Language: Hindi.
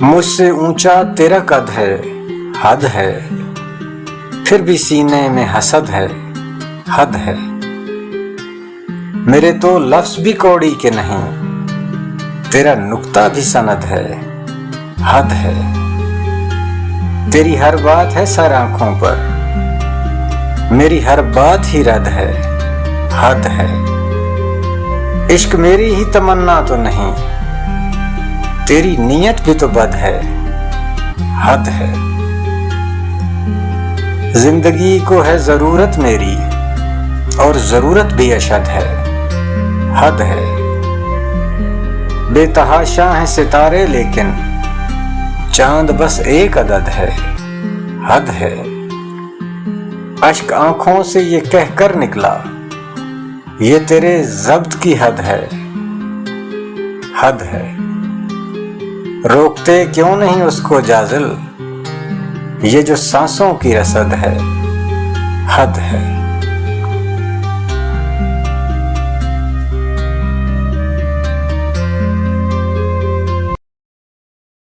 मुझसे ऊंचा तेरा कद है, हद है, फिर भी सीने में हसद है, हद है। मेरे तो लफ्ज भी कौड़ी के नहीं, तेरा नुक्ता भी सनद है, हद है। तेरी हर बात है सर आंखों पर, मेरी हर बात ही रद्द है, हद है। इश्क मेरी ही तमन्ना तो नहीं, तेरी नीयत भी तो बद है, हद है। जिंदगी को है जरूरत मेरी, और जरूरत भी अशद है, हद है। बेतहाशा है सितारे लेकिन चांद बस एक अदद है, हद है। अश्क आंखों से ये कहकर निकला, ये तेरे ज़ब्त की हद है, हद है। रोकते क्यों नहीं उसको जाजिल, ये जो सांसों की रसद है, हद है।